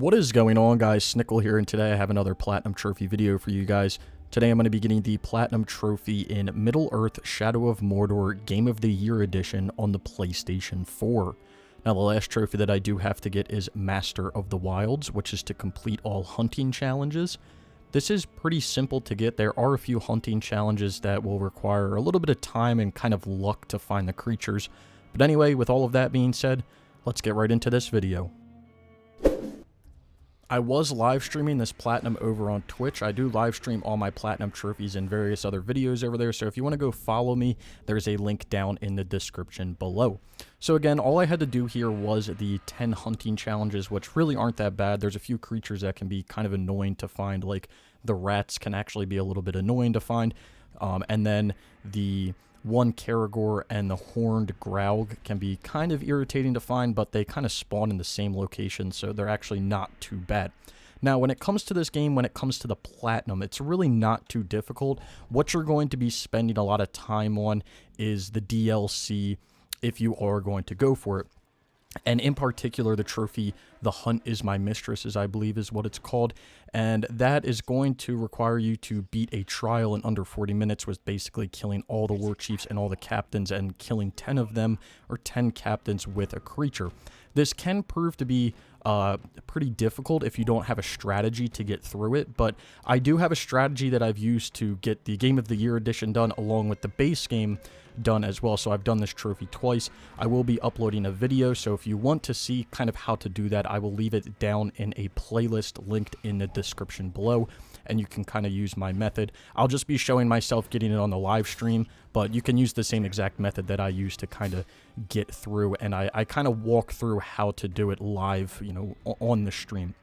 What is going on, guys? Snickel here, and today I have another Platinum Trophy video for you guys. Today I'm going to be getting the Platinum Trophy in Middle-earth Shadow of Mordor Game of the Year Edition on the PlayStation 4. Now, the last trophy that I do have to get is Master of the Wilds, which is to complete all hunting challenges. This is pretty simple to get. There are a few hunting challenges that will require a little bit of time and kind of luck to find the creatures. But anyway, with all of that being said, let's get right into this video. I was live streaming this Platinum over on Twitch. I do live stream all my Platinum trophies and various other videos over there, so if you want to go follow me, there's a link down in the description below. So again, all I had to do here was the 10 hunting challenges, which really aren't that bad. There's a few creatures that can be kind of annoying to find, like the rats can actually be a little bit annoying to find, and then the one Caragor and the horned Graug can be kind of irritating to find, but they kind of spawn in the same location, so they're actually not too bad. Now, when it comes to this game, when it comes to the Platinum, it's really not too difficult. What you're going to be spending a lot of time on is the DLC if you are going to go for it. And in particular, the trophy, The Hunt is My Mistress, I believe is what it's called. And that is going to require you to beat a trial in under 40 minutes, with basically killing all the war chiefs and all the captains and killing 10 of them, or 10 captains with a creature. This can prove to be pretty difficult if you don't have a strategy to get through it, but I do have a strategy that I've used to get the Game of the Year edition done along with the base game done as well. So I've done this trophy twice. I will be uploading a video, so if you want to see kind of how to do that, I will leave it down in a playlist linked in the description below, and you can kind of use my method. I'll just be showing myself getting it on the live stream, but you can use the same exact method that I use to kind of get through, and I kind of walk through how to do it live, you know, on the stream.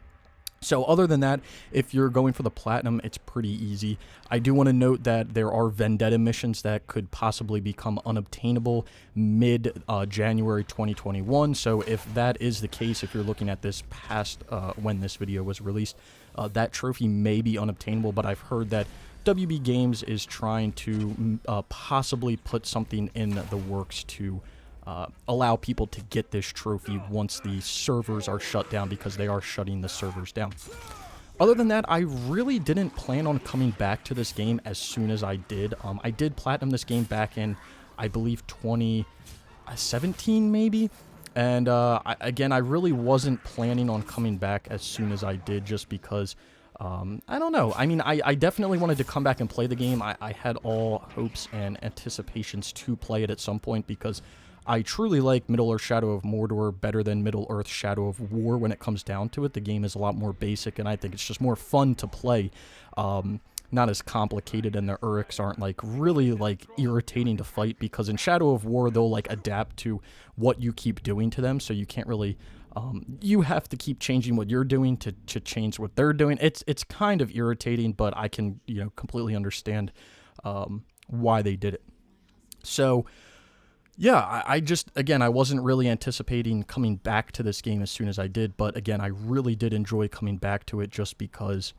So other than that, if you're going for the Platinum, it's pretty easy. I do want to note that there are Vendetta missions that could possibly become unobtainable mid-January 2021. So if that is the case, if you're looking at this past when this video was released, that trophy may be unobtainable, but I've heard that WB Games is trying to possibly put something in the works to allow people to get this trophy once the servers are shut down, because they are shutting the servers down. Other than that, I really didn't plan on coming back to this game as soon as I did. I did Platinum this game back in, I believe, 2017 maybe. And again, I really wasn't planning on coming back as soon as I did, just because I don't know. I mean, I definitely wanted to come back and play the game. I had all hopes and anticipations to play it at some point, because I truly like Middle-earth Shadow of Mordor better than Middle-earth Shadow of War when it comes down to it. The game is a lot more basic, and I think it's just more fun to play. Not as complicated, and the Uruks aren't like really like irritating to fight, because in Shadow of War they'll like adapt to what you keep doing to them, so you can't really you have to keep changing what you're doing to change what they're doing. It's kind of irritating, but I can, you know, completely understand why they did it. So yeah, I just, again, I wasn't really anticipating coming back to this game as soon as I did, but again, I really did enjoy coming back to it, just because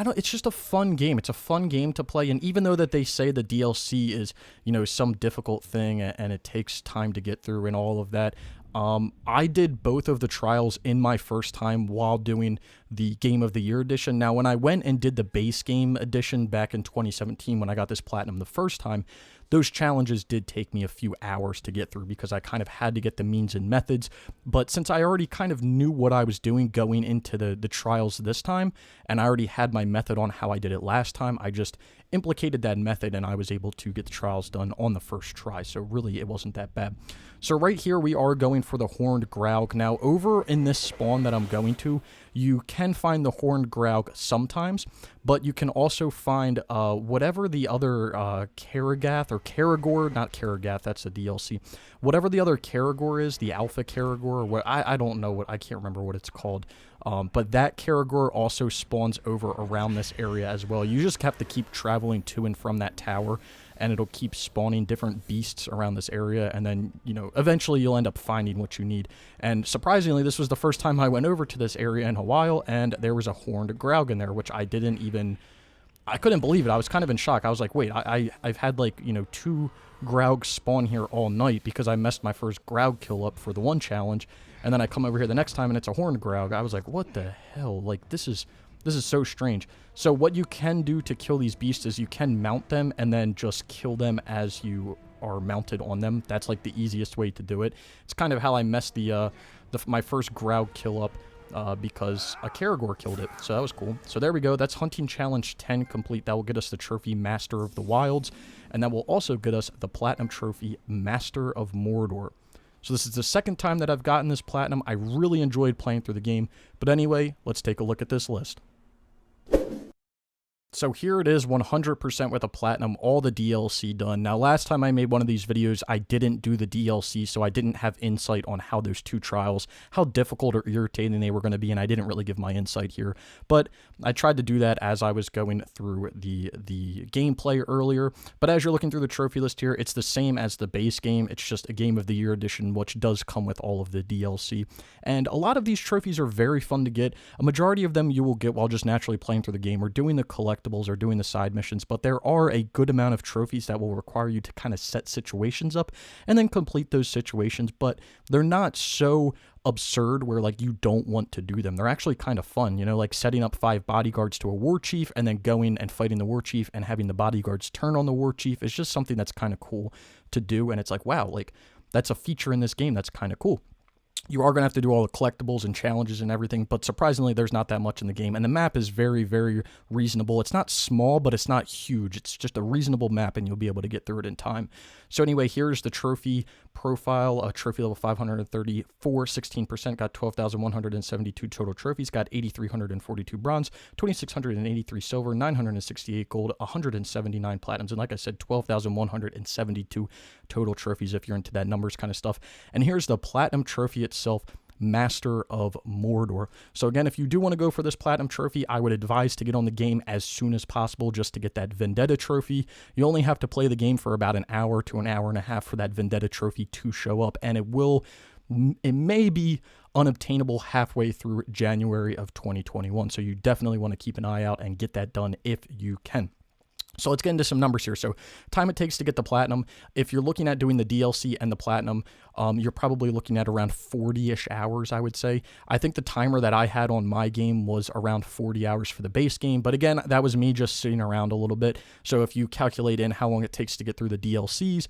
it's just a fun game. It's a fun game to play, and even though that they say the DLC is, you know, some difficult thing and it takes time to get through and all of that, I did both of the trials in my first time while doing the Game of the Year edition. Now, when I went and did the base game edition back in 2017, when I got this Platinum the first time, those challenges did take me a few hours to get through, because I kind of had to get the means and methods. But since I already kind of knew what I was doing going into the trials this time, and I already had my method on how I did it last time, I just implicated that method, and I was able to get the trials done on the first try. So really, it wasn't that bad. So right here, we are going for the horned Graug. Now, over in this spawn that I'm going to, you can find the horned Graug sometimes, but you can also find whatever the other Karagath or Caragor, not Karagath, that's the DLC. Whatever the other Caragor is, the Alpha Caragor, or what, I don't know what, I can't remember what it's called. But that Caragor also spawns over around this area as well. You just have to keep traveling to and from that tower, and it'll keep spawning different beasts around this area, and then, you know, eventually you'll end up finding what you need. And surprisingly, this was the first time I went over to this area in a while, and there was a horned Graug in there, which I didn't even I couldn't believe it. I was kind of in shock. I was like, wait, I've had like, 2 Graug spawn here all night because I messed my first Graug kill up for the one challenge, and then I come over here the next time and it's a horned Graug. I was like, what the hell? Like, this is so strange. So what you can do to kill these beasts is you can mount them and then just kill them as you are mounted on them. That's like the easiest way to do it. It's kind of how I messed my first Graug kill up because a Karagor killed it. So that was cool. So there we go. That's Hunting Challenge 10 complete. That will get us the trophy Master of the Wilds, and that will also get us the Platinum Trophy Master of Mordor. So this is the second time that I've gotten this Platinum. I really enjoyed playing through the game. But anyway, let's take a look at this list. So here it is, 100% with a Platinum, all the DLC done. Now, last time I made one of these videos, I didn't do the DLC, so I didn't have insight on how those 2 trials, how difficult or irritating they were going to be, and I didn't really give my insight here. But I tried to do that as I was going through the gameplay earlier. But as you're looking through the trophy list here, it's the same as the base game. It's just a Game of the Year edition, which does come with all of the DLC. And a lot of these trophies are very fun to get. A majority of them you will get while just naturally playing through the game or doing the collectibles or doing the side missions, but there are a good amount of trophies that will require you to kind of set situations up and then complete those situations, but they're not so absurd where like you don't want to do them. They're actually kind of fun, like setting up 5 bodyguards to a war chief and then going and fighting the war chief and having the bodyguards turn on the war chief is just something that's kind of cool to do, and it's like, wow, like that's a feature in this game that's kind of cool. You are going to have to do all the collectibles and challenges and everything, but surprisingly, there's not that much in the game. And the map is very, very reasonable. It's not small, but it's not huge. It's just a reasonable map, and you'll be able to get through it in time. So anyway, here's the trophy profile. Trophy level 534, 16%, got 12,172 total trophies, got 8,342 bronze, 2,683 silver, 968 gold, 179 platinums, and like I said, 12,172 total trophies if you're into that numbers kind of stuff. And here's the Platinum Trophy itself, Master of Mordor. So again, if you do want to go for this Platinum Trophy, I would advise to get on the game as soon as possible just to get that Vendetta Trophy. You only have to play the game for about an hour to an hour and a half for that Vendetta Trophy to show up, and it may be unobtainable halfway through January of 2021. So you definitely want to keep an eye out and get that done if you can. So let's get into some numbers here. So time it takes to get the Platinum, if you're looking at doing the DLC and the Platinum, you're probably looking at around 40-ish hours, I would say. I think the timer that I had on my game was around 40 hours for the base game. But again, that was me just sitting around a little bit. So if you calculate in how long it takes to get through the DLCs,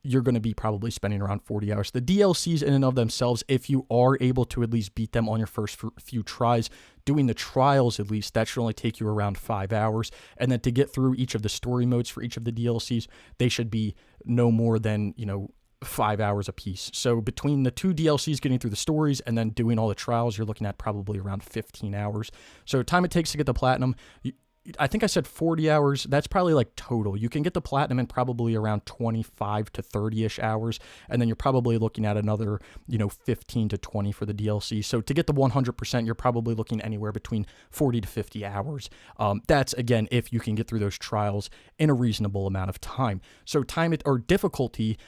you're going to be probably spending around 40 hours. The DLCs in and of themselves, if you are able to at least beat them on your first few tries, doing the trials at least, that should only take you around 5 hours. And then to get through each of the story modes for each of the DLCs, they should be no more than, 5 hours a piece. So between the 2 DLCs, getting through the stories and then doing all the trials, you're looking at probably around 15 hours. So time it takes to get the Platinum, I think I said 40 hours. That's probably like total. You can get the Platinum in probably around 25 to 30-ish hours, and then you're probably looking at another, 15 to 20 for the DLC. So to get the 100%, you're probably looking anywhere between 40 to 50 hours. That's, again, if you can get through those trials in a reasonable amount of time. So difficulty,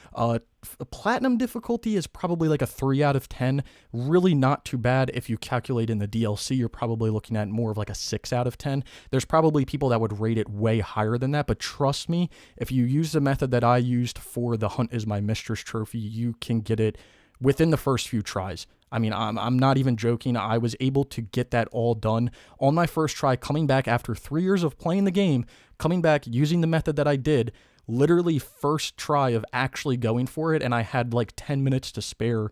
Platinum difficulty is probably like a 3 out of 10. Really not too bad. If you calculate in the DLC, you're probably looking at more of like a 6 out of 10. There's probably people that would rate it way higher than that, but trust me, if you use the method that I used for the Hunt is My Mistress trophy, you can get it within the first few tries. I mean, I'm not even joking. I was able to get that all done on my first try, coming back after 3 years of playing the game, coming back using the method that I did, literally first try of actually going for it, and I had like 10 minutes to spare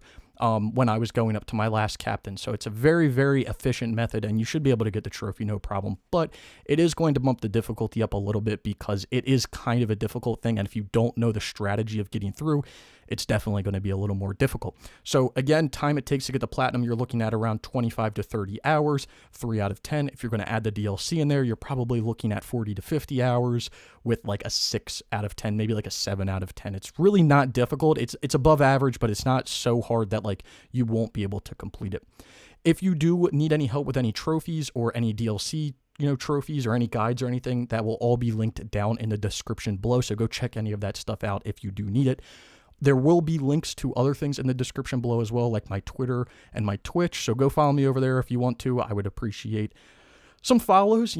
when I was going up to my last captain. So it's a very, very efficient method, and you should be able to get the trophy no problem. But it is going to bump the difficulty up a little bit because it is kind of a difficult thing, and if you don't know the strategy of getting through, it's definitely going to be a little more difficult. So again, time it takes to get the Platinum, you're looking at around 25 to 30 hours, 3 out of 10. If you're going to add the DLC in there, you're probably looking at 40 to 50 hours with like a 6 out of 10, maybe like a 7 out of 10. It's really not difficult. It's above average, but it's not so hard that like you won't be able to complete it. If you do need any help with any trophies or any DLC trophies or any guides or anything, that will all be linked down in the description below. So go check any of that stuff out if you do need it. There will be links to other things in the description below as well, like my Twitter and my Twitch. So go follow me over there if you want to. I would appreciate some follows,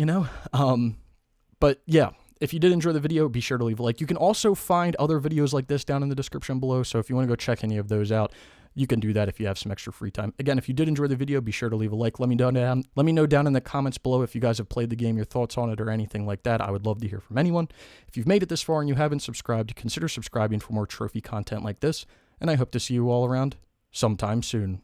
But yeah, if you did enjoy the video, be sure to leave a like. You can also find other videos like this down in the description below, so if you want to go check any of those out, you can do that if you have some extra free time. Again, if you did enjoy the video, be sure to leave a like. Let me know down in the comments below if you guys have played the game, your thoughts on it, or anything like that. I would love to hear from anyone. If you've made it this far and you haven't subscribed, consider subscribing for more trophy content like this, and I hope to see you all around sometime soon.